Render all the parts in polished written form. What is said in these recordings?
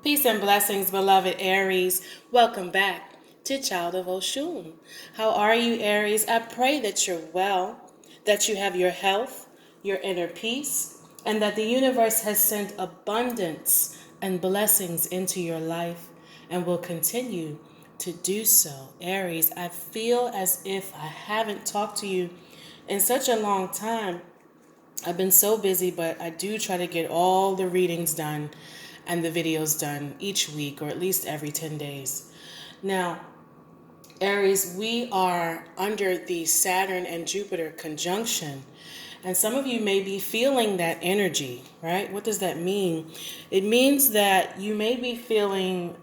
Peace and blessings, beloved Aries. Welcome back to Child of Oshun. How are you, Aries? I pray that you're well, that you have your health, your inner peace, and that the universe has sent abundance and blessings into your life and will continue to do so. Aries, I feel as if I haven't talked to you in such a long time. I've been so busy, but I do try to get all the readings done and the videos done each week or at least every 10 days. Now, Aries, we are under the Saturn and Jupiter conjunction. And some of you may be feeling that energy, right? What does that mean? It means that you may be feeling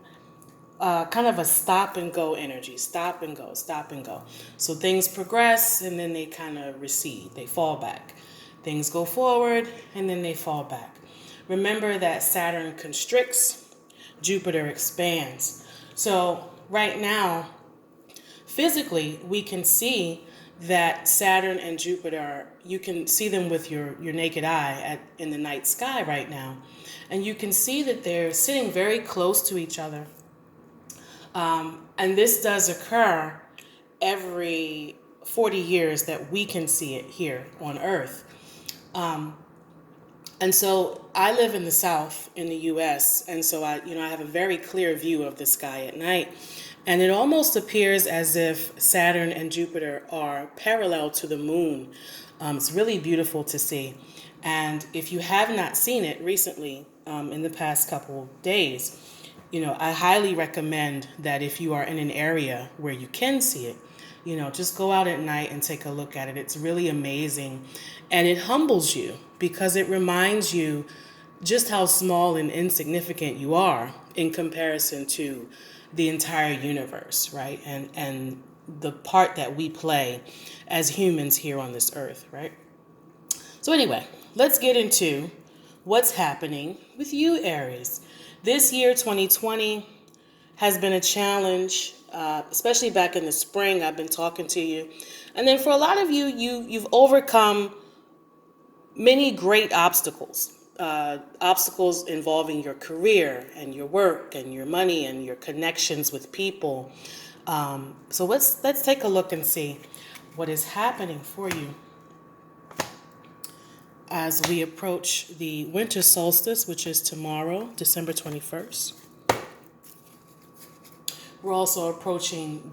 kind of a stop and go energy, stop and go, stop and go. So things progress and then they kind of recede, they fall back. Things go forward and then they fall back. Remember that Saturn constricts, Jupiter expands. So right now, physically, we can see that Saturn and Jupiter, you can see them with your naked eye in the night sky right now. And you can see that they're sitting very close to each other. And this does occur every 40 years that we can see it here on Earth. And so I live in the South in the U.S., and so I have a very clear view of the sky at night. And it almost appears as if Saturn and Jupiter are parallel to the moon. It's really beautiful to see. And if you have not seen it recently, in the past couple days, I highly recommend that if you are in an area where you can see it, just go out at night and take a look at it. It's really amazing. And it humbles you because it reminds you just how small and insignificant you are in comparison to the entire universe, right? And the part that we play as humans here on this earth, right? So anyway, let's get into what's happening with you, Aries. This year, 2020, has been a challenge, especially back in the spring. I've been talking to you. And then for a lot of you, you've overcome many great obstacles. Obstacles involving your career and your work and your money and your connections with people. So let's take a look and see what is happening for you as we approach the winter solstice, which is tomorrow, December 21st. We're also approaching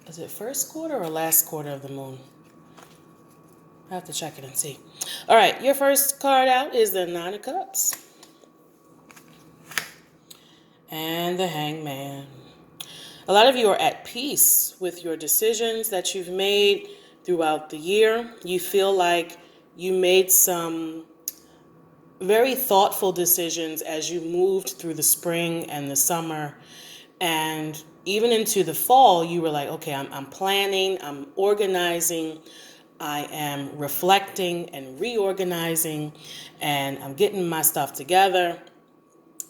is it first quarter or last quarter of the moon? I have to check it and see. All right, your first card out is the Nine of Cups. And the Hangman. A lot of you are at peace with your decisions that you've made throughout the year. You feel like you made some very thoughtful decisions as you moved through the spring and the summer. And even into the fall, you were like, okay, I'm planning, I'm organizing, I am reflecting and reorganizing, and I'm getting my stuff together.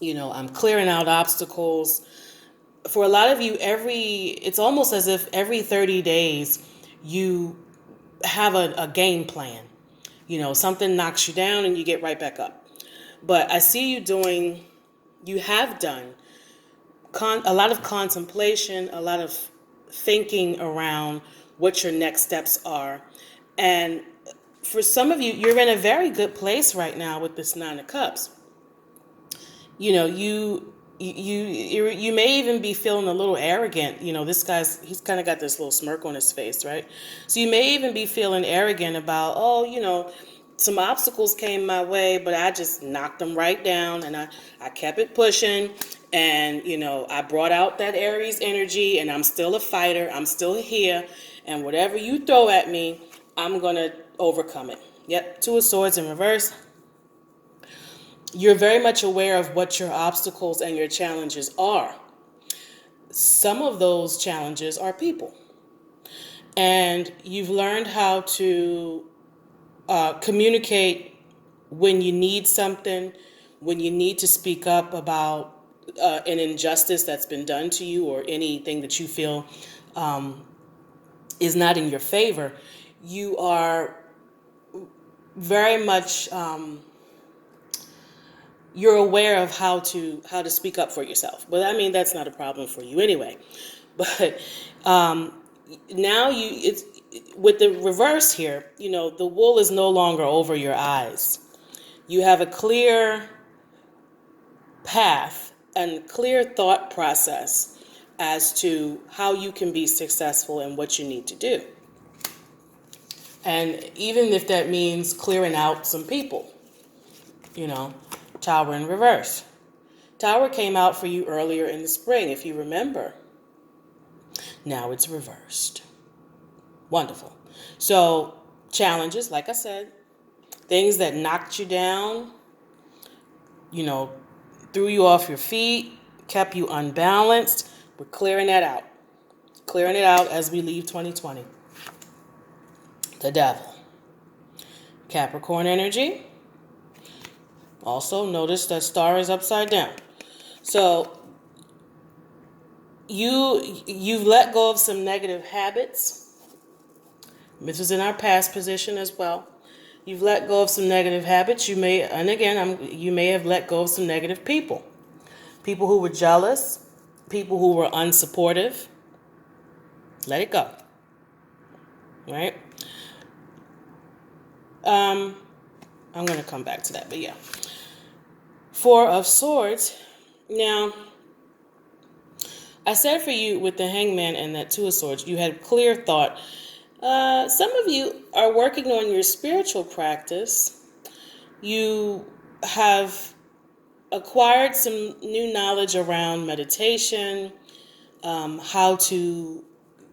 I'm clearing out obstacles. For a lot of you, it's almost as if every 30 days you have a game plan. Something knocks you down and you get right back up. But I see you have done a lot of contemplation, a lot of thinking around what your next steps are. And for some of you, you're in a very good place right now with this Nine of Cups. You may even be feeling a little arrogant. This he's kind of got this little smirk on his face, right? So you may even be feeling arrogant about, some obstacles came my way, but I just knocked them right down and I kept it pushing. And, I brought out that Aries energy and I'm still a fighter. I'm still here. And whatever you throw at me, I'm going to overcome it. Yep, Two of Swords in reverse. You're very much aware of what your obstacles and your challenges are. Some of those challenges are people. And you've learned how to communicate when you need something, when you need to speak up about an injustice that's been done to you or anything that you feel is not in your favor. You are very much... you're aware of how to speak up for yourself. But I mean, that's not a problem for you anyway. But now it's with the reverse here. The wool is no longer over your eyes. You have a clear path and clear thought process as to how you can be successful and what you need to do. And even if that means clearing out some people, Tower in reverse. Tower came out for you earlier in the spring, if you remember. Now it's reversed. Wonderful. So, challenges, like I said, things that knocked you down, threw you off your feet, kept you unbalanced. We're clearing that out. Clearing it out as we leave 2020. The devil. Capricorn energy. Also, notice that star is upside down. So, you've let go of some negative habits. This is in our past position as well. You've let go of some negative habits. You may have let go of some negative people. People who were jealous, people who were unsupportive. Let it go. Right? I'm going to come back to that, but yeah. Four of Swords. Now, I said for you with the Hangman and that Two of Swords, you had clear thought. Some of you are working on your spiritual practice. You have acquired some new knowledge around meditation, how to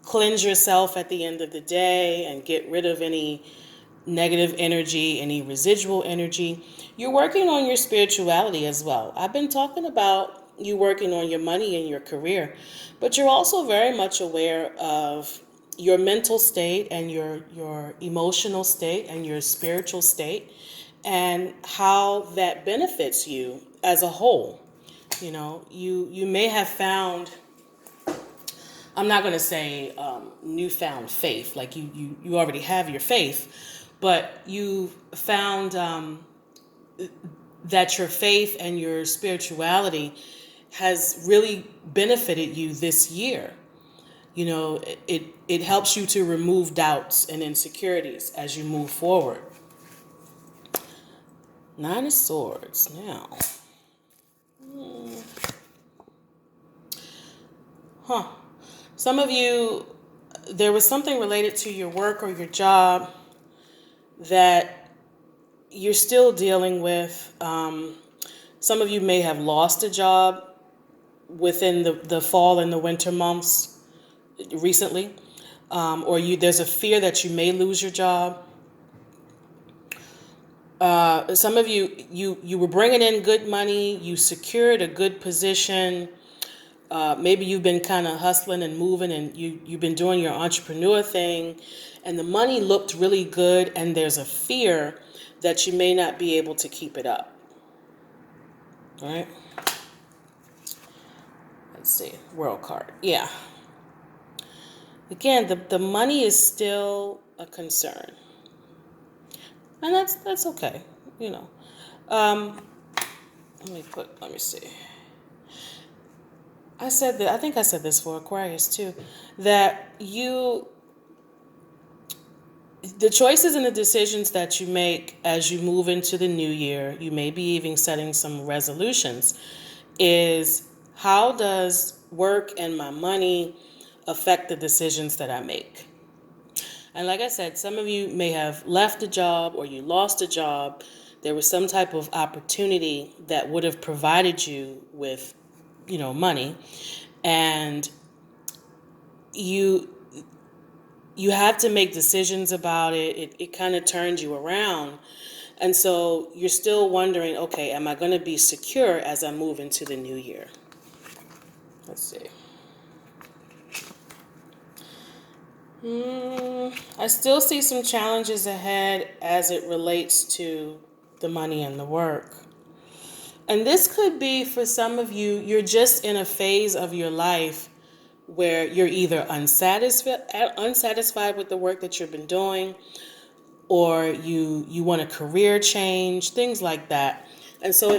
cleanse yourself at the end of the day and get rid of any negative energy, any residual energy. You're working on your spirituality as well. I've been talking about you working on your money and your career, but you're also very much aware of your mental state and your emotional state and your spiritual state and how that benefits you as a whole. You may have found, I'm not going to say newfound faith, like you already have your faith, but you found that your faith and your spirituality has really benefited you this year. It helps you to remove doubts and insecurities as you move forward. Nine of Swords now. Some of you, there was something related to your work or your job that you're still dealing with. Some of you may have lost a job within the fall and the winter months recently, or there's a fear that you may lose your job. Some of you were bringing in good money, you secured a good position. Maybe you've been kind of hustling and moving and you've been doing your entrepreneur thing and the money looked really good and there's a fear that you may not be able to keep it up. All right? Let's see. World card. Yeah. Again, the money is still a concern. And that's okay. Let me see. I said that, I think I said this for Aquarius too, that the choices and the decisions that you make as you move into the new year, you may be even setting some resolutions, is how does work and my money affect the decisions that I make? And like I said, some of you may have left a job or you lost a job. There was some type of opportunity that would have provided you with money, and you have to make decisions about it. It kind of turned you around, and so you're still wondering, okay, am I going to be secure as I move into the new year? Let's see. I still see some challenges ahead as it relates to the money and the work. And this could be, for some of you, you're just in a phase of your life where you're either unsatisfied with the work that you've been doing, or you want a career change, things like that. And so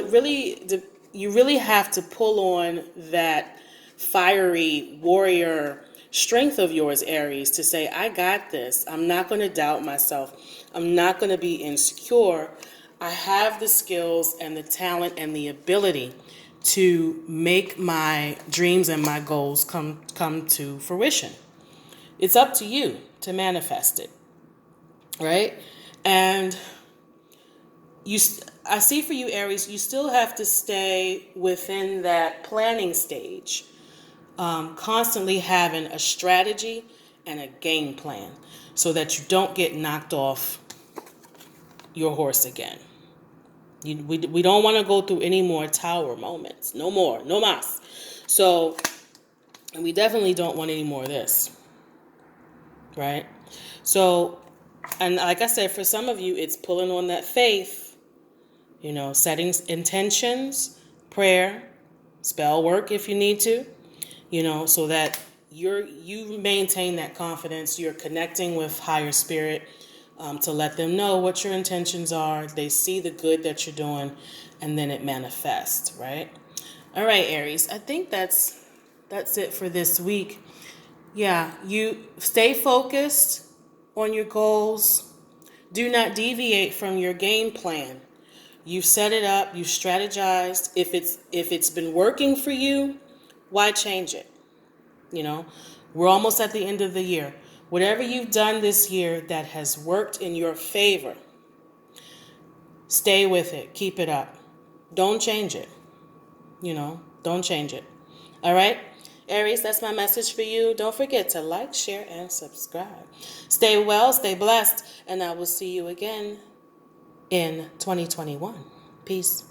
you really have to pull on that fiery warrior strength of yours, Aries, to say, I got this. I'm not going to doubt myself. I'm not going to be insecure. I have the skills and the talent and the ability to make my dreams and my goals come to fruition. It's up to you to manifest it, right? And I see for you, Aries, you still have to stay within that planning stage, constantly having a strategy and a game plan so that you don't get knocked off your horse again. We don't want to go through any more tower moments. No more. No mas. So, and we definitely don't want any more of this, right? So, and like I said, for some of you, it's pulling on that faith. Setting intentions, prayer, spell work if you need to, so that you maintain that confidence. You're connecting with higher spirit, to let them know what your intentions are. They see the good that you're doing, and then it manifests, right? All right, Aries. I think that's it for this week. Yeah, you stay focused on your goals. Do not deviate from your game plan. You've set it up, you've strategized. If it's been working for you, why change it? We're almost at the end of the year. Whatever you've done this year that has worked in your favor, stay with it. Keep it up. Don't change it. Don't change it. All right? Aries, that's my message for you. Don't forget to like, share, and subscribe. Stay well, stay blessed, and I will see you again in 2021. Peace.